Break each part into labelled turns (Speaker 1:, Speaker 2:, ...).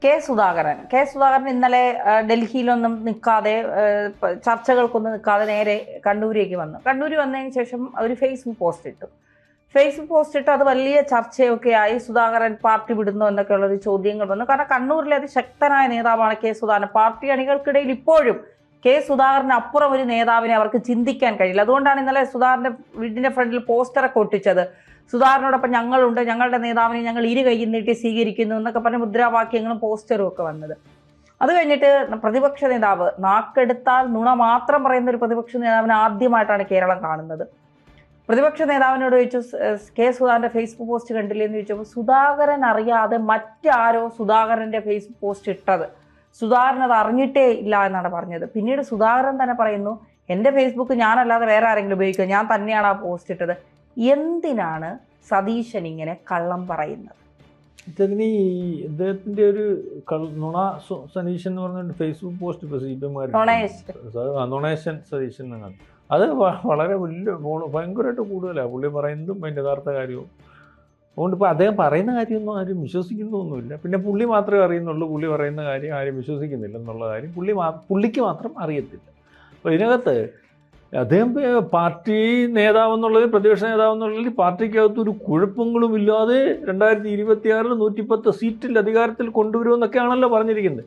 Speaker 1: K Sudhakaran ഇന്നലെ ഡൽഹിയിലൊന്നും നിൽക്കാതെ ചർച്ചകൾക്കൊന്നും നിൽക്കാതെ നേരെ കണ്ണൂരേക്ക് വന്നു. കണ്ണൂർ വന്നതിന് ശേഷം അവർ ഫേസ്ബുക്ക് പോസ്റ്റ് ഇട്ട് അത് വലിയ ചർച്ചയൊക്കെ ആയി. സുധാകരൻ പാർട്ടി വിടുന്നു എന്നൊക്കെയുള്ളൊരു ചോദ്യങ്ങൾ വന്നു. കാരണം കണ്ണൂരിലെ അതിശക്തനായ നേതാവാണ് കെ സുധാകരൻ. പാർട്ടി അണികൾക്കിടയിൽ ഇപ്പോഴും കെ സുധാകരന് അപ്പുറം ഒരു നേതാവിനെ അവർക്ക് ചിന്തിക്കാൻ കഴിയില്ല. അതുകൊണ്ടാണ് ഇന്നലെ സുധാകരന്റെ വീടിന്റെ ഫ്രണ്ടിൽ പോസ്റ്ററൊക്കെ ഒട്ടിച്ചത്. സുധാകരനോടൊപ്പം ഞങ്ങളുണ്ട്, ഞങ്ങളുടെ നേതാവിനെ ഞങ്ങൾ ഇരു കൈയിൽ നീട്ടി സ്വീകരിക്കുന്നു എന്നൊക്കെ പറഞ്ഞ മുദ്രാവാക്യങ്ങളും പോസ്റ്ററും ഒക്കെ വന്നത്. അത് കഴിഞ്ഞിട്ട് പ്രതിപക്ഷ നേതാവ്, നാക്കെടുത്താൽ നുണ മാത്രം പറയുന്ന ഒരു പ്രതിപക്ഷ നേതാവിനെ ആദ്യമായിട്ടാണ് കേരളം കാണുന്നത്. പ്രതിപക്ഷ നേതാവിനോട് ചോദിച്ചു, കെ സുധാകരന്റെ ഫേസ്ബുക്ക് പോസ്റ്റ് കണ്ടില്ലേ എന്ന് ചോദിച്ചപ്പോൾ സുധാകരൻ അറിയാതെ മറ്റാരോ സുധാകരന്റെ ഫേസ്ബുക്ക് പോസ്റ്റ് ഇട്ടത്, സുധാകരൻ അത് അറിഞ്ഞിട്ടേ ഇല്ല എന്നാണ് പറഞ്ഞത്. പിന്നീട് സുധാകരൻ തന്നെ പറയുന്നു, എൻ്റെ ഫേസ്ബുക്ക് ഞാനല്ലാതെ വേറെ ആരെങ്കിലും ഉപയോഗിക്കുക, ഞാൻ തന്നെയാണ് ആ പോസ്റ്റ് ഇട്ടത്. എന്തിനാണ് സതീശൻ ഇങ്ങനെ കള്ളം പറയുന്നത്?
Speaker 2: ഇദ്ദേഹത്തിന്റെ ഒരു നുണ സതീശൻ എന്ന് പറഞ്ഞ ഫേസ്ബുക്ക് പോസ്റ്റ് ഇപ്പോൾ നുണേശൻ സതീശൻ എന്നാണ്. അത് വളരെ വലിയ ഭയങ്കരമായിട്ട് കൂടുതലാണ് പുള്ളി പറയുന്നതും അതിൻ്റെ യഥാർത്ഥ കാര്യവും. അതുകൊണ്ട് ഇപ്പോൾ അദ്ദേഹം പറയുന്ന കാര്യമൊന്നും ആരും വിശ്വസിക്കുന്നൊന്നുമില്ല. പിന്നെ പുള്ളി മാത്രമേ അറിയുന്നുള്ളൂ, പുള്ളി പറയുന്ന കാര്യം ആരും വിശ്വസിക്കുന്നില്ല എന്നുള്ള കാര്യം പുള്ളിക്ക് മാത്രം അറിയത്തില്ല. അപ്പോൾ ഇതിനകത്ത് അദ്ദേഹം പാർട്ടി നേതാവെന്നുള്ളത്, പ്രതിപക്ഷ നേതാവെന്നുള്ളതിൽ പാർട്ടിക്കകത്ത് ഒരു കുഴപ്പങ്ങളും ഇല്ലാതെ 2026 110 സീറ്റിൽ അധികാരത്തിൽ കൊണ്ടുവരുമെന്നൊക്കെയാണല്ലോ പറഞ്ഞിരിക്കുന്നത്.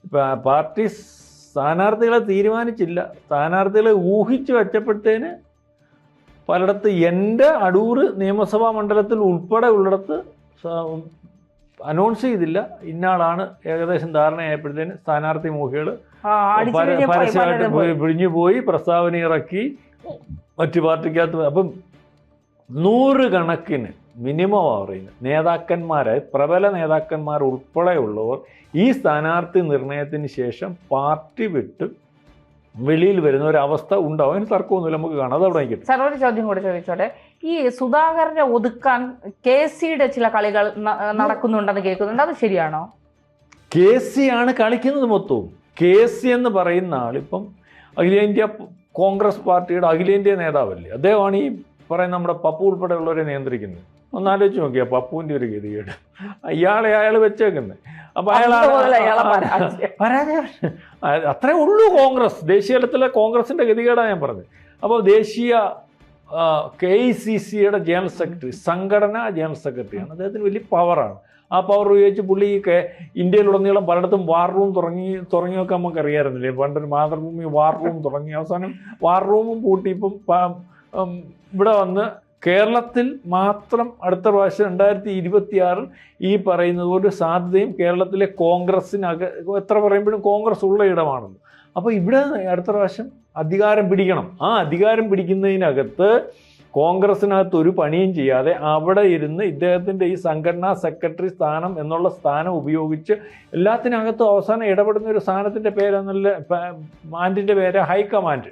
Speaker 2: ഇപ്പം പാർട്ടി സ്ഥാനാർത്ഥികളെ തീരുമാനിച്ചില്ല, സ്ഥാനാർത്ഥികളെ ഊഹിച്ച് വെച്ചപ്പോഴത്തേന് പലയിടത്ത് എൻ്റെ അടൂർ നിയമസഭാ മണ്ഡലത്തിൽ ഉൾപ്പെടെ ഉള്ളിടത്ത് അനൗൺസ് ചെയ്തില്ല, ഇന്നാളാണ് ഏകദേശം ധാരണയായപ്പോഴത്തേന് സ്ഥാനാർത്ഥി മോഹികൾ പരസ്യമായിട്ട് പിഴിഞ്ഞു പോയി, പ്രസ്താവന ഇറക്കി മറ്റു പാർട്ടിക്കകത്ത്. അപ്പം 100 കണക്കിന് മിനിമം പറയുന്നത് നേതാക്കന്മാരായി പ്രബല നേതാക്കന്മാർ ഉൾപ്പെടെയുള്ളവർ ഈ സ്ഥാനാർത്ഥി നിർണയത്തിന് ശേഷം പാർട്ടി വിട്ട് വെളിയിൽ വരുന്ന ഒരു അവസ്ഥ ഉണ്ടാവും. അതിന് തർക്കമൊന്നുമില്ല, നമുക്ക് കാണാം. അതവിടെ നിൽക്കട്ടെ.
Speaker 1: സാർ, ഒരു ചോദ്യം കൂടെ ചോദിച്ചോട്ടെ. ഈ സുധാകരനെ ഒതുക്കാൻ KC-യുടെ ചില കളികൾ നടക്കുന്നുണ്ടെന്ന് കേൾക്കുന്നുണ്ട്, അത് ശരിയാണോ?
Speaker 2: KC ആണ് കളിക്കുന്നത് മൊത്തവും. KC എന്ന് പറയുന്ന ആളിപ്പം അഖിലേന്ത്യാ കോൺഗ്രസ് പാർട്ടിയുടെ അഖിലേന്ത്യാ നേതാവല്ലേ. അദ്ദേഹമാണ് ഈ പറയുന്ന നമ്മുടെ പപ്പു ഉൾപ്പെടെയുള്ളവരെ നിയന്ത്രിക്കുന്നത്. ഒന്നാലോചിച്ച് നോക്കിയാൽ പപ്പുവിൻ്റെ ഒരു ഗതികേട്, അയാൾ വെച്ചേക്കുന്നത്. അപ്പം പരാജയം അത്രേ ഉള്ളൂ. കോൺഗ്രസ് ദേശീയ തലത്തിലെ കോൺഗ്രസിൻ്റെ ഗതികേടാണ് ഞാൻ പറഞ്ഞത്. അപ്പോൾ ദേശീയ KCCയുടെ ജനറൽ സെക്രട്ടറി, സംഘടനാ ജനറൽ സെക്രട്ടറിയാണ്. അദ്ദേഹത്തിന് വലിയ പവറാണ്. ആ പവർ ഉപയോഗിച്ച് പുള്ളി ഇന്ത്യയിലുടനീളം പലയിടത്തും വാർ റൂം തുടങ്ങിയൊക്കെ നമുക്ക് അറിയാമായിരുന്നില്ലേ. പണ്ടൊരു മാതൃഭൂമി വാർ റൂം തുടങ്ങി, അവസാനം വാർ റൂമും പൂട്ടി. ഇപ്പം ഇവിടെ വന്ന് കേരളത്തിൽ മാത്രം അടുത്ത പ്രാവശ്യം 2026 ഈ പറയുന്നത് ഒരു സാധ്യതയും കേരളത്തിലെ എത്ര പറയുമ്പോഴും കോൺഗ്രസ് ഉള്ള ഇടമാണല്ലോ. അപ്പോൾ ഇവിടെ അടുത്ത പ്രാവശ്യം അധികാരം പിടിക്കണം. ആ അധികാരം പിടിക്കുന്നതിനകത്ത് കോൺഗ്രസിനകത്ത് ഒരു പണിയും ചെയ്യാതെ അവിടെ ഇരുന്ന് ഇദ്ദേഹത്തിൻ്റെ ഈ സംഘടനാ സെക്രട്ടറി സ്ഥാനം എന്നുള്ള സ്ഥാനം ഉപയോഗിച്ച് എല്ലാത്തിനകത്തും അവസാനം ഇടപെടുന്ന ഒരു സ്ഥാനത്തിൻ്റെ പേരെന്നുള്ള മാൻഡിൻ്റെ പേര് ഹൈക്കമാൻഡ്.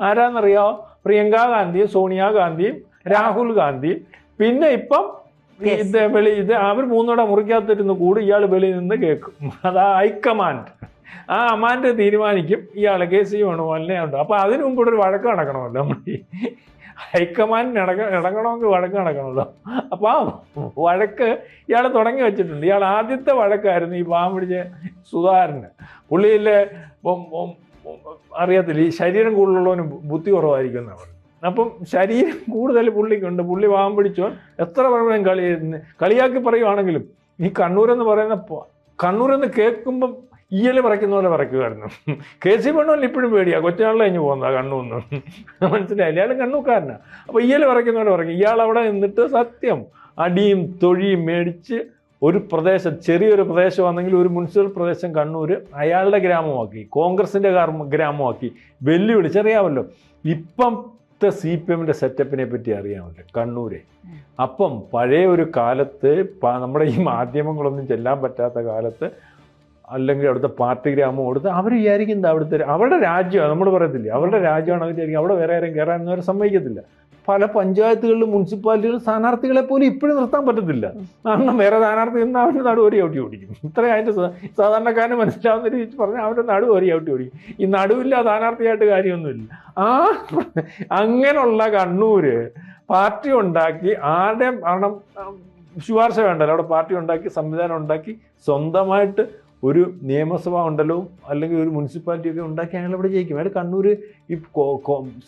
Speaker 2: ആരാന്നറിയാമോ? പ്രിയങ്ക ഗാന്ധിയും സോണിയാഗാന്ധിയും രാഹുൽ ഗാന്ധിയും. പിന്നെ ഇപ്പം അവർ മൂന്നോടെ മുറിക്കാത്തിരുന്ന് കൂടി ഇയാൾ വെളിയിൽ നിന്ന് കേൾക്കും. അതാ ഹൈക്കമാൻഡ്. ആ അമാൻഡ് തീരുമാനിക്കും ഇയാൾ KC വേണമല്ലേ ഉണ്ട്. അപ്പോൾ അതിനു മുമ്പ് ഒരു വഴക്ക് നടക്കണമല്ലോ. നമ്മൾ ഈ ഹൈക്കമാൻഡിന് ഇടങ്ങണമെങ്കിൽ വഴക്ക് നടക്കണമല്ലോ. അപ്പോൾ ആ വഴക്ക് ഇയാൾ തുടങ്ങി വെച്ചിട്ടുണ്ട്. ഇയാൾ ആദ്യത്തെ വഴക്കായിരുന്നു ഈ പാവം പിടിച്ച സുധാകരന്. പുള്ളിയിലെ അറിയത്തില്ല, ഈ ശരീരം കൂടുതലുള്ളവന് ബുദ്ധി കുറവായിരിക്കും എന്നാണ്. അപ്പം ശരീരം കൂടുതൽ പുള്ളിക്കുണ്ട്. പുള്ളി പാവം പിടിച്ചോ എത്ര പറയുമ്പോഴും കളിയാക്കി പറയുവാണെങ്കിലും ഈ കണ്ണൂരെന്ന് പറയുന്ന കണ്ണൂരെന്ന് കേൾക്കുമ്പം ഈയൽ പറയ്ക്കുന്ന പോലെ പറയ്ക്കുമായിരുന്നു. KC വേണമെങ്കിൽ ഇപ്പോഴും പേടിയാണ്, കൊച്ചുനാളിൽ കഴിഞ്ഞ് പോകുന്നതാണ് കണ്ണൂന്ന്. മനസ്സിലായില്ല, ഇയാൾ കണ്ണൂക്കാരനാണ്. അപ്പോൾ ഈയൽ പറയ്ക്കുന്ന പോലെ പറയും. ഇയാൾ അവിടെ നിന്നിട്ട് സത്യം അടിയും തൊഴിയും മേടിച്ച് ഒരു പ്രദേശം, ചെറിയൊരു പ്രദേശമാണെങ്കിൽ ഒരു മുനിസിപ്പൽ പ്രദേശം കണ്ണൂർ അയാളുടെ ഗ്രാമമാക്കി, കോൺഗ്രസിൻ്റെ ഗ്രാമമാക്കി വെല്ലുവിളിച്ചറിയാമല്ലോ. ഇപ്പത്തെ CPM-ന്റെ സെറ്റപ്പിനെ പറ്റി അറിയാമല്ലോ കണ്ണൂരെ. അപ്പം പഴയ ഒരു കാലത്ത് നമ്മുടെ ഈ മാധ്യമങ്ങളൊന്നും ചെല്ലാൻ പറ്റാത്ത കാലത്ത്, അല്ലെങ്കിൽ അവിടുത്തെ പാർട്ടി ഗ്രാമം കൊടുത്ത് അവർ വിചാരിക്കുന്നത് അവരുടെ രാജ്യമാണ്. നമ്മൾ പറയത്തില്ലേ, അവരുടെ രാജ്യമാണ്. അവർ വിചാരിക്കും അവിടെ വേറെ ആരും കയറാനൊന്നും അവർ സമ്മതിക്കത്തില്ല. പല പഞ്ചായത്തുകളിലും മുനിസിപ്പാലിറ്റികളിലും സ്ഥാനാർത്ഥികളെ പോലും ഇപ്പോഴും നിർത്താൻ പറ്റത്തില്ല. കാരണം വേറെ സ്ഥാനാർത്ഥി നിന്ന് അവരുടെ നടുവരി ഔട്ടി ഓടിക്കും. ഇത്രയും അതിൻ്റെ സാധാരണക്കാരന് മനസ്സിലാവുന്ന രീതി പറഞ്ഞാൽ അവരുടെ നടുവരി ഔട്ടി ഓടിക്കും. ഈ നടുവില്ല സ്ഥാനാർത്ഥിയായിട്ട് കാര്യമൊന്നുമില്ല. അങ്ങനെയുള്ള കണ്ണൂര് പാർട്ടി ഉണ്ടാക്കി, ആരുടെയും കാരണം ശുപാർശ വേണ്ടല്ലോ, അവിടെ പാർട്ടി ഉണ്ടാക്കി, സംവിധാനം ഉണ്ടാക്കി, സ്വന്തമായിട്ട് ഒരു നിയമസഭാ മണ്ഡലവും അല്ലെങ്കിൽ ഒരു മുനിസിപ്പാലിറ്റിയൊക്കെ ഉണ്ടാക്കി അയാൾ ഇവിടെ ജയിക്കും. അയാൾ കണ്ണൂർ ഈ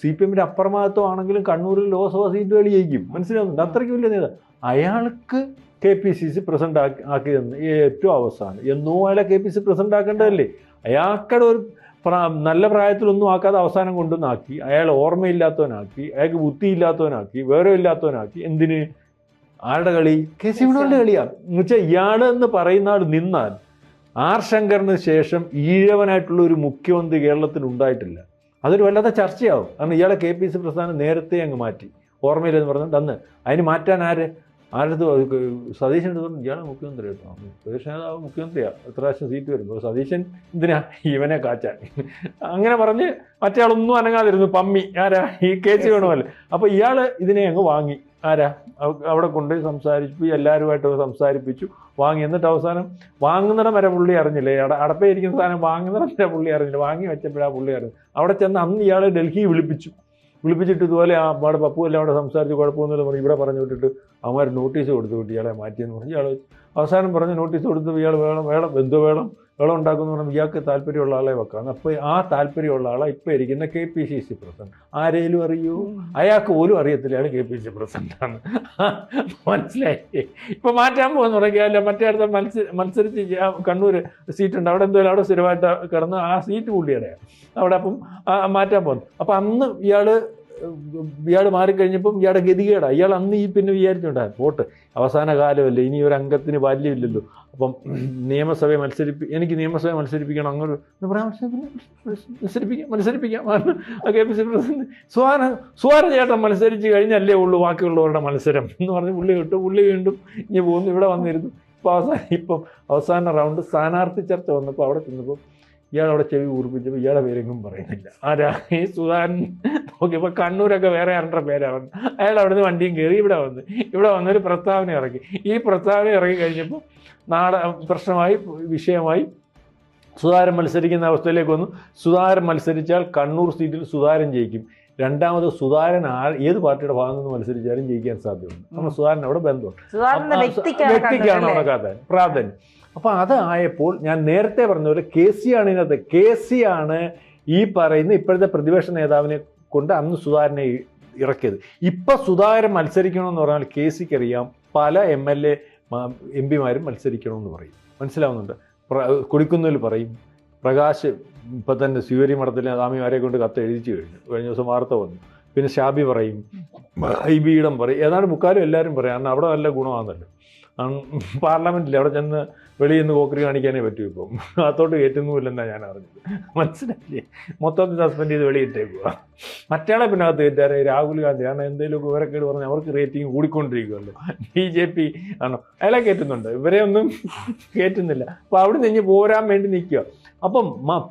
Speaker 2: CPM അപ്പുറമാകത്തോ ആണെങ്കിലും കണ്ണൂരിൽ ലോക്സഭാ സീറ്റുകൾ ജയിക്കും. മനസ്സിലാവുന്നുണ്ട്? അത്രയ്ക്ക് വലിയ നേതാവ്. അയാൾക്ക് KPCC പ്രസിഡന്റ് ആക്കി തന്നു ഏറ്റവും അവസാനം. എന്നോ അയാളെ KPCC പ്രസിഡന്റ് ആക്കേണ്ടതല്ലേ? അയാൾക്കടെ ഒരു നല്ല പ്രായത്തിലൊന്നും ആക്കാതെ അവസാനം കൊണ്ടുവന്നാക്കി. അയാൾ ഓർമ്മയില്ലാത്തവനാക്കി, അയാൾക്ക് ബുദ്ധിയില്ലാത്തവനാക്കി, വേറെ ഇല്ലാത്തവനാക്കി. എന്തിന്? ആരുടെ കളി? KC വേണുഗോപാലിന്റെ കളിയാണ്. എന്ന് വെച്ചാൽ ഇയാളെന്ന് പറയുന്ന ആൾ നിന്നാൽ R ശങ്കറിന് ശേഷം ഈഴവനായിട്ടുള്ള ഒരു മുഖ്യമന്ത്രി കേരളത്തിൽ ഉണ്ടായിട്ടില്ല. അതൊരു വല്ലാത്ത ചർച്ചയാവും. കാരണം ഇയാളെ KPCC പ്രസ്ഥാനം നേരത്തെ അങ്ങ് മാറ്റി. ഓർമ്മയില്ലെന്ന് പറഞ്ഞിട്ട് അന്ന് അതിന് മാറ്റാൻ ആരടുത്ത് സതീശൻ എടുത്തോണ്ട് ഇയാളെ മുഖ്യമന്ത്രി കേട്ടോ, പ്രതിപക്ഷ നേതാവ് മുഖ്യമന്ത്രിയാണ്, എത്ര പ്രാവശ്യം സീറ്റ് വരുമ്പോൾ സതീശൻ എന്തിനാ ഇവനെ കാച്ചാൻ, അങ്ങനെ പറഞ്ഞ് മറ്റേയാളൊന്നും അനങ്ങാതിരുന്നു. പമ്മി ആരാ? ഈ KC വേണുമല്ലോ. അപ്പോൾ ഇയാൾ ഇതിനെ അങ്ങ് വാങ്ങി. ആരാ? അവിടെ കൊണ്ട് സംസാരിച്ചു, എല്ലാവരുമായിട്ട് സംസാരിപ്പിച്ചു, വാങ്ങി. എന്നിട്ട് അവസാനം വാങ്ങുന്നിടം വരെ പുള്ളി അറിഞ്ഞില്ലേ, അടപ്പേ ഇരിക്കുന്ന സാധനം വാങ്ങുന്നിടം വരെ പുള്ളി അറിഞ്ഞില്ല. വാങ്ങി വെച്ചപ്പോഴാണ് പുള്ളി അറിഞ്ഞു. അവിടെ ചെന്ന് അന്ന് ഇയാൾ ഡൽഹി വിളിപ്പിച്ചിട്ട് ഇതുപോലെ അവിടെ പപ്പു എല്ലാം അവിടെ സംസാരിച്ച് കുഴപ്പമൊന്നുമില്ല പറഞ്ഞു. ഇവിടെ പറഞ്ഞു വിട്ടിട്ട് അവന്മാർ നോട്ടീസ് കൊടുത്തു വിട്ട് ഇയാളെ മാറ്റിയെന്ന് പറഞ്ഞു. ഇയാൾ അവസാനം പറഞ്ഞ് നോട്ടീസ് കൊടുത്ത് ഇയാൾ വെള്ളം ഉണ്ടാക്കുമെന്ന് പറഞ്ഞാൽ ഇയാൾക്ക് താല്പര്യമുള്ള ആളെ വെക്കാം. അപ്പോൾ ആ താല്പര്യമുള്ള ആളെ ഇപ്പോൾ ഇരിക്കുന്ന KPCC പ്രസിഡന്റ്. ആരേലും അറിയൂ? അയാൾക്ക് പോലും അറിയത്തില്ല അയാൾ KPCC പ്രസിഡന്റാണ്. മനസ്സിലായി? ഇപ്പം മാറ്റാൻ പോകുന്ന തുടങ്ങിയാൽ മറ്റേ അടുത്ത മത്സരിച്ച് കണ്ണൂർ സീറ്റുണ്ട്, അവിടെ എന്തായാലും അവിടെ സ്ഥിരമായിട്ട് കിടന്ന് ആ സീറ്റ് പുള്ളിയുടെയാണ് അവിടെ. അപ്പം മാറ്റാൻ പോകുന്നു. അപ്പം അന്ന് ഇയാൾ മാറിക്കഴിഞ്ഞപ്പം ഇയാളുടെ ഗതികേടാണ്. ഇയാൾ അന്ന് പിന്നെ വിചാരിച്ചുണ്ടായിരുന്നു പോട്ട് അവസാന കാലമല്ലേ, ഇനി ഒരു അംഗത്തിന് ബാല്യമില്ലല്ലോ, അപ്പം എനിക്ക് നിയമസഭയെ മത്സരിപ്പിക്കണം, അങ്ങനെ മത്സരിപ്പിക്കാം KPCC പ്രസിഡന്റ് സുവാര ചേട്ടൻ മത്സരിച്ച് കഴിഞ്ഞല്ലേ ഉള്ളൂ ബാക്കിയുള്ളവരുടെ മത്സരം എന്ന് പറഞ്ഞ് പുള്ളി വിട്ടു. പുള്ളി വീണ്ടും ഇനി പോകുന്നു, ഇവിടെ വന്നിരുന്നു. ഇപ്പം അവസാന റൗണ്ട് സ്ഥാനാർത്ഥി ചർച്ച വന്നപ്പോൾ അവിടെ ചെന്നപ്പോൾ ഇയാളവിടെ ചെവി ഊർപ്പിച്ചപ്പോൾ ഇയാളെ പേരെങ്കിലും പറയുന്നില്ല. ആരാ? ഈ സുധാകരൻ നോക്കിയപ്പോൾ കണ്ണൂരൊക്കെ വേറെ ആരുടെ പേരാണ്. അയാൾ അവിടുന്ന് വണ്ടിയും കയറി ഇവിടെ വന്നൊരു പ്രസ്താവന ഇറക്കി. ഈ പ്രസ്താവന ഇറങ്ങി കഴിഞ്ഞപ്പോൾ പ്രശ്നമായി, വിഷയമായി. സുധാകരൻ മത്സരിക്കുന്ന അവസ്ഥയിലേക്ക് വന്നു. സുധാകരൻ മത്സരിച്ചാൽ കണ്ണൂർ സീറ്റിൽ സുധാകരൻ ജയിക്കും. രണ്ടാമത് സുധാകരൻ ഏത് പാർട്ടിയുടെ ഭാഗത്ത് നിന്ന് മത്സരിച്ചാലും ജയിക്കാൻ സാധ്യതയുണ്ട്. നമ്മൾ സുധാകരൻ അവിടെ ബന്ധമുണ്ട്, വ്യക്തിക്കാണ് അവിടെ പ്രാധാന്യം. അപ്പോൾ അതായപ്പോൾ ഞാൻ നേരത്തെ പറഞ്ഞ പോലെ KC ആണ് ഈ പറയുന്ന ഇപ്പോഴത്തെ പ്രതിപക്ഷ നേതാവിനെ കൊണ്ട് അന്ന് സുധാകരനെ ഇറക്കിയത്. ഇപ്പം സുധാകരൻ മത്സരിക്കണമെന്ന് പറഞ്ഞാൽ KCക്ക് അറിയാം പല MLA MP-മാരും മത്സരിക്കണമെന്ന് പറയും. മനസ്സിലാവുന്നുണ്ട്? കൊടിക്കുന്നിൽ പറയും, പ്രകാശ് ഇപ്പം തന്നെ സ്വീകരി മഠത്തിലെ സ്വാമിമാരെ കൊണ്ട് കത്ത് കഴിഞ്ഞ ദിവസം വാർത്ത വന്നു. പിന്നെ ഷാബി പറയും, IB-ഇടം പറയും, ഏതാണ്ട് മുക്കാലും എല്ലാവരും പറയും. കാരണം അവിടെ നല്ല ഗുണമാണല്ലോ. പാർലമെൻറ്റിൽ അവിടെ ചെന്ന് വെളിയിൽ നിന്ന് കോക്കറി കാണിക്കാനേ പറ്റൂ. ഇപ്പം അകത്തോട്ട് കയറ്റുന്നുമില്ലെന്നാണ് ഞാൻ അറിഞ്ഞത്. മനസ്സിലായില്ലേ? മൊത്തത്തിൽ സസ്പെൻഡ് ചെയ്ത് വെളിയിട്ടേക്കുക. മറ്റയാളെ പിന്നെ അകത്ത് കയറ്റാറ് രാഹുൽ ഗാന്ധി. കാരണം എന്തെങ്കിലുമൊക്കെ വിവരക്കേട് പറഞ്ഞാൽ അവർക്ക് റേറ്റിംഗ് കൂടിക്കൊണ്ടിരിക്കുമല്ലോ. BJP ആണോ അയാളെ കയറ്റുന്നുണ്ട്, ഇവരെ ഒന്നും കയറ്റുന്നില്ല. അപ്പോൾ അവിടെ നിന്ന് പോരാൻ വേണ്ടി നിൽക്കുക. അപ്പം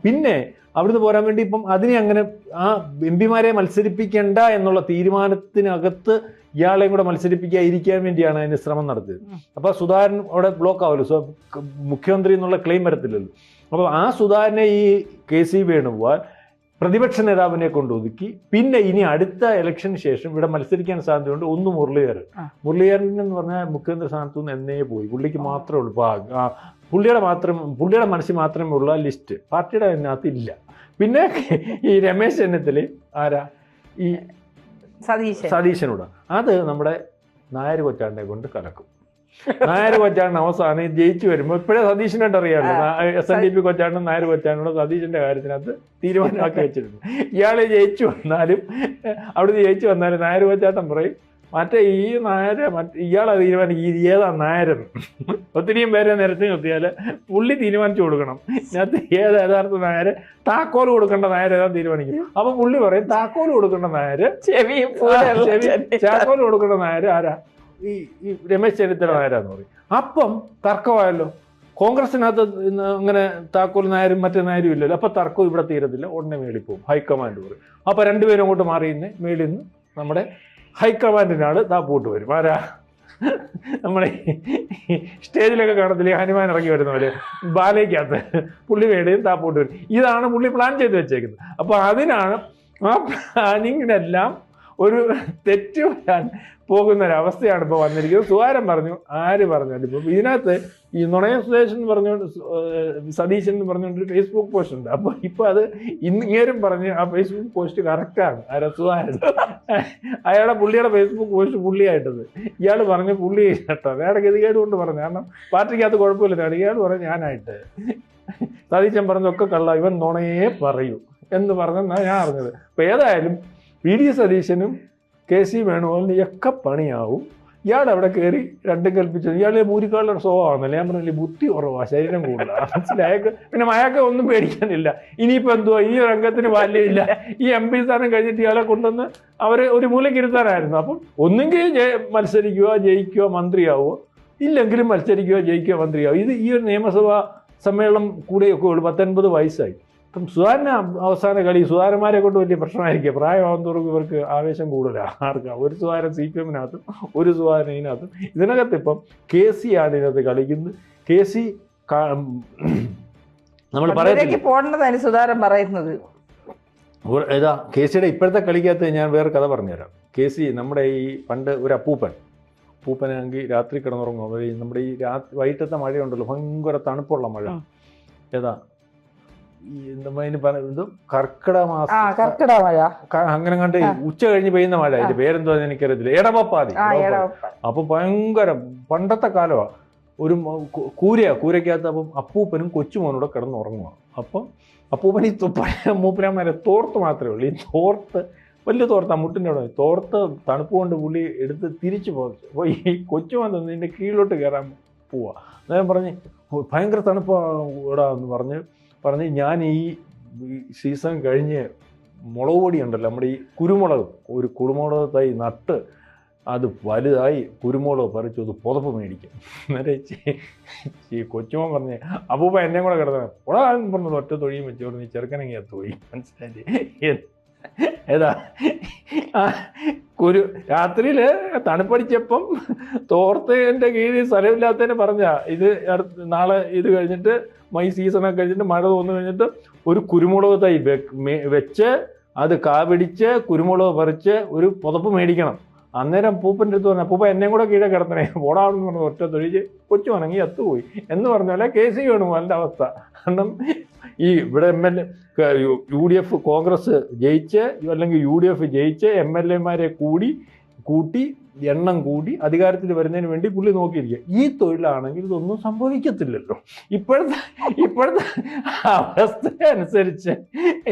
Speaker 2: പിന്നെ അവിടുന്ന് പോരാൻ വേണ്ടി ഇപ്പം അതിനെ അങ്ങനെ ആ MP-മാരെ മത്സരിപ്പിക്കേണ്ട എന്നുള്ള തീരുമാനത്തിനകത്ത് ഇയാളെയും കൂടെ മത്സരിപ്പിക്കാതിരിക്കാൻ വേണ്ടിയാണ് അതിന് ശ്രമം നടത്തിയത്. അപ്പോൾ സുധാകരൻ അവിടെ ബ്ലോക്ക് ആവുമല്ലോ, മുഖ്യമന്ത്രി എന്നുള്ള ക്ലെയിം വരത്തില്ലല്ലോ. അപ്പോൾ ആ സുധാകരനെ ഈ KC വേണുഗോപാൽ പ്രതിപക്ഷ നേതാവിനെ കൊണ്ടൊതുക്കി. പിന്നെ ഇനി അടുത്ത ഇലക്ഷന് ശേഷം ഇവിടെ മത്സരിക്കാൻ സാധ്യതയുണ്ട് ഒന്ന് മുരളീധരൻ എന്ന് പറഞ്ഞാൽ മുഖ്യമന്ത്രി സ്ഥാനത്തു നിന്ന് എന്നേ പോയി. പുള്ളിക്ക് മാത്രമേ ഉള്ളൂ പുള്ളിയുടെ മനസ്സിൽ മാത്രമേ ഉള്ള ലിസ്റ്റ്, പാർട്ടിയുടെ അതിനകത്ത് ഇല്ല. പിന്നെ ഈ രമേശ് ചെന്നിത്തല ആരാ? ഈ സതീശനോട് അത് നമ്മുടെ നായർ കൊച്ചാണ്ടനെ കൊണ്ട് കലക്കും. നായർ കൊച്ചാണ്ടൻ അവസാനം ജയിച്ചു വരുമ്പോൾ ഇപ്പോഴേ സതീശനായിട്ട് അറിയാമല്ലോ, SNDP കൊച്ചാണ്ടൻ നായർ കൊച്ചാണ്ടനോട് സതീശന്റെ കാര്യത്തിനകത്ത് തീരുമാനമാക്കി വെച്ചിട്ടുണ്ട്. ഇയാളെ ജയിച്ചു വന്നാലും നായർ കൊച്ചാട്ടൻ പറയും മറ്റേ ഈ നായരെ ഇയാളെ തീരുമാനിക്കും ഏതാ നായരെന്ന്. ഒത്തിരിയും പേരെ നിരത്തി നിർത്തിയാൽ പുള്ളി തീരുമാനിച്ചു കൊടുക്കണം ഇതിനകത്ത് ഏത് യഥാർത്ഥ നായര്. താക്കോൽ കൊടുക്കേണ്ട നായർ ഏതാ തീരുമാനിക്കും. അപ്പൊ പുള്ളി പറയും താക്കോൽ കൊടുക്കേണ്ട നായര് താക്കോൽ കൊടുക്കേണ്ട നായര് ആരാ? ഈ രമേശ് ചെന്നിത്തല നായരാന്ന് പറയും. അപ്പം തർക്കമായല്ലോ. കോൺഗ്രസിനകത്ത് അങ്ങനെ താക്കോൽ നായരും മറ്റേ നായരും ഇല്ലല്ലോ. അപ്പൊ തർക്കം ഇവിടെ തീരത്തില്ല, ഉടനെ മേളിൽ പോകും. ഹൈക്കമാൻഡ് പറയും. അപ്പൊ രണ്ടുപേരും അങ്ങോട്ട് മാറിയുന്നേ മേളിൽ നിന്ന് നമ്മുടെ ഹൈക്കമാൻഡിനാണ് താപ്പോട്ട് വരും. ആരാ? നമ്മുടെ സ്റ്റേജിലൊക്കെ കാണത്തില്ലേ ഹനുമാൻ ഇറങ്ങി വരുന്ന പോലെ ബാലയ്ക്കകത്ത് പുള്ളി വേടയും താപ്പോട്ട് വരും. ഇതാണ് പുള്ളി പ്ലാൻ ചെയ്ത് വെച്ചേക്കുന്നത്. അപ്പോൾ അതിനാണ് ആ പ്ലാനിങ്ങിനെല്ലാം ഒരു തെറ്റ് വരാൻ പോകുന്ന ഒരവസ്ഥയാണ് ഇപ്പോൾ വന്നിരിക്കുന്നത്. സുധാരൻ പറഞ്ഞു, ആര് പറഞ്ഞാലും ഇപ്പം ഇതിനകത്ത് ഈ നുണയ സുദേശൻ പറഞ്ഞുകൊണ്ട് സതീശൻ എന്ന് പറഞ്ഞുകൊണ്ട് ഫേസ്ബുക്ക് പോസ്റ്റ് ഉണ്ട്. അപ്പോൾ ഇപ്പോൾ അത് ഇങ്ങേരും പറഞ്ഞ് ആ ഫേസ്ബുക്ക് പോസ്റ്റ് കറക്റ്റാണ്. ആരാ? സുധാരൻ. അയാളുടെ പുള്ളിയുടെ ഫേസ്ബുക്ക് പോസ്റ്റ് പുള്ളിയായിട്ടത്. ഇയാൾ പറഞ്ഞ് പുള്ളി കേട്ടോ, അയാളുടെ ഗതികേട് കൊണ്ട് പറഞ്ഞു. കാരണം പാർട്ടിക്കകത്ത് കുഴപ്പമില്ല. ഇയാൾ പറഞ്ഞു ഞാനായിട്ട്. സതീശൻ പറഞ്ഞൊക്കെ കള്ള, ഇവൻ നുണയേ പറയൂ എന്ന് പറഞ്ഞെന്നാണ് ഞാൻ അറിഞ്ഞത്. അപ്പോൾ ഏതായാലും വി.ഡി. സതീശനും കെ.സി. വേണുഗോപാലിനൊക്കെ പണിയാവും. ഇയാൾ അവിടെ കയറി രണ്ടും കൽപ്പിച്ചത്. ഇയാൾ ഭൂരിക്കാളുടെ സ്വഭാവമാണല്ലേ. ഞാൻ പറഞ്ഞില്ലേ, ബുദ്ധി കുറവാ, ശരീരം കൂടുതലാണ്. മനസ്സിലായക്ക്. പിന്നെ അയാൾക്ക് ഒന്നും പേടിക്കാനില്ല. ഇനിയിപ്പോൾ എന്തുവാ, ഈ രംഗത്തിന് ബാല്യമില്ല. ഈ MP സ്ഥാനം കഴിഞ്ഞിട്ട് ഇയാളെ കൊണ്ടുവന്ന് അവർ ഒരു മൂലയ്ക്ക് ഇരുത്താനായിരുന്നു. അപ്പം ഒന്നെങ്കിൽ മത്സരിക്കുക, ജയിക്കുക, മന്ത്രിയാവുക, ഇല്ലെങ്കിലും മത്സരിക്കുക, ജയിക്കുക, മന്ത്രിയാവുക. ഇത് ഈ ഒരു നിയമസഭാ സമ്മേളനം കൂടെയൊക്കെ ഉള്ളൂ. 19 വയസ്സായി. അപ്പം സുധാരന അവസാന കളി സുധാരന്മാരെ കൊണ്ട് വലിയ പ്രശ്നമായിരിക്കും. പ്രായമാകുന്നതോറും ഇവർക്ക് ആവേശം കൂടുതലാണ്. ആർക്കാ? ഒരു സുധാരൻ CPM-നകത്തും ഒരു സുധാരൻ ഇതിനകത്തും. ഇതിനകത്ത് ഇപ്പം KC ആണ് ഇതിനകത്ത് കളിക്കുന്നത്. KC നമ്മൾ
Speaker 1: പോകേണ്ടതാണ് സുധാരൻ പറയുന്നത്.
Speaker 2: ഏതാ KC-യുടെ ഇപ്പോഴത്തെ കളിക്കകത്ത് ഞാൻ വേറെ കഥ പറഞ്ഞുതരാം. KC നമ്മുടെ ഈ പണ്ട് ഒരു അപ്പൂപ്പനാണെങ്കിൽ രാത്രി കിടന്നുറങ്ങും. നമ്മുടെ ഈ വൈകിട്ടത്തെ മഴയുണ്ടല്ലോ, ഭയങ്കര തണുപ്പുള്ള മഴ. ഏതാ ഈ എന്താ പറയുന്നത്, കർക്കിടക മാസം, അങ്ങനെ കണ്ട് ഉച്ച കഴിഞ്ഞ് പെയ്യുന്ന മഴ. അതിന്റെ പേരെന്തോ എനിക്കറിയത്തില്ല. ഇടവപ്പാതി. അപ്പൊ ഭയങ്കര പണ്ടത്തെ കാലമാണ്. ഒരു കൂരയ്ക്കകത്ത്. അപ്പം അപ്പൂപ്പനും കൊച്ചുമോനൂടെ കിടന്നുറങ്ങുക. അപ്പം അപ്പൂപ്പൻ ഈ മൂപ്പനാമാരെ തോർത്ത് മാത്രമേ ഉള്ളൂ. ഈ തോർത്ത് വലിയ തോർത്താ, മുട്ടിൻ്റെ അവിടെ തോർത്ത് തണുപ്പ് കൊണ്ട് പുള്ളി എടുത്ത് തിരിച്ചു പോകും. അപ്പോൾ ഈ കൊച്ചുമോൻ ഇതിൻ്റെ കീഴിലോട്ട് കയറാൻ പോവാ. ഞാൻ പറഞ്ഞ് ഭയങ്കര തണുപ്പാടാന്ന് പറഞ്ഞ് ഞാൻ ഈ സീസൺ കഴിഞ്ഞ് മുളക് പൊടി ഉണ്ടല്ലോ, നമ്മുടെ ഈ കുരുമുളക്, ഒരു കുരുമുളക് തൈ നട്ട് അത് വലുതായി കുരുമുളക് പറിച്ചു അത് പുതപ്പ് മേടിക്കും. അന്നേരം ഈ കൊച്ചുമോൻ പറഞ്ഞ് അപ്പൂപ്പ എന്നെ കൂടെ കിടന്നു ഉടാന്ന് പറഞ്ഞത് ഒറ്റ തൊഴിയും വെച്ചോണ്ട് നീ ചെറുക്കനെങ്കിൽ അത്ത് പോയി. മനസ്സിലായി? ഏതാ രാത്രിയിൽ തണുപ്പടിച്ചപ്പം തോർത്തതിൻ്റെ കീഴിൽ സ്ഥലമില്ലാത്തതിന് പറഞ്ഞ ഇത് നാളെ ഇത് കഴിഞ്ഞിട്ട് സീസണൊക്കെ കഴിഞ്ഞിട്ട് മഴ തോന്നു കഴിഞ്ഞിട്ട് ഒരു കുരുമുളക് തൈ വെച്ച് അത് കാപിടിച്ച് കുരുമുളക് പറിച്ച് ഒരു പുതപ്പ് മേടിക്കണം. അന്നേരം പൂപ്പൻ്റെ അടുത്ത് പറഞ്ഞു പൂപ്പ എന്നെയും കൂടെ കീഴെ കിടത്തണേ ഓടാവെന്ന് പറഞ്ഞ ഒറ്റ തൊഴിച്ച് കൊച്ചു വണങ്ങി അത്തുപോയി എന്ന് പറഞ്ഞ KC വേണുഗോപാലിൻ്റെ അവസ്ഥ. കാരണം ഈ ഇവിടെ MLA UDF കോൺഗ്രസ് ജയിച്ച് അല്ലെങ്കിൽ UDF ജയിച്ച് MLA-മാരെ കൂട്ടി എണ്ണം കൂടി അധികാരത്തിൽ വരുന്നതിന് വേണ്ടി പുള്ളി നോക്കിയിരിക്കുക. ഈ തൊഴിലാണെങ്കിൽ ഇതൊന്നും സംഭവിക്കത്തില്ലല്ലോ. ഇപ്പോഴത്തെ അവസ്ഥ അനുസരിച്ച്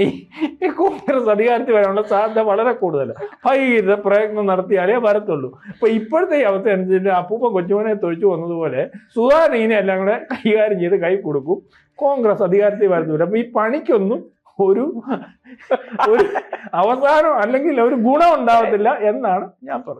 Speaker 2: ഈ കോൺഗ്രസ് അധികാരത്തിൽ വരാനുള്ള സാധ്യത വളരെ കൂടുതലാണ്. ഭയങ്കര പ്രയത്നം നടത്തിയാലേ വരത്തുള്ളൂ. അപ്പൊ ഇപ്പോഴത്തെ ഈ അവസ്ഥ അനുസരിച്ച് അപ്പൂപ്പൻ കൊച്ചുമോനെ തൊഴിച്ചു വന്നതുപോലെ സുധാകരനെ എല്ലാം കൂടെ കൈകാര്യം ചെയ്ത് കൈ കൊടുക്കും. കോൺഗ്രസ് അധികാരത്തിൽ വരത്തില്ല. അപ്പൊ ഈ പണിക്കൊന്നും ഒരു അവസാനം അല്ലെങ്കിൽ ഒരു ഗുണം ഉണ്ടാവത്തില്ല എന്നാണ് ഞാൻ പറഞ്ഞത്.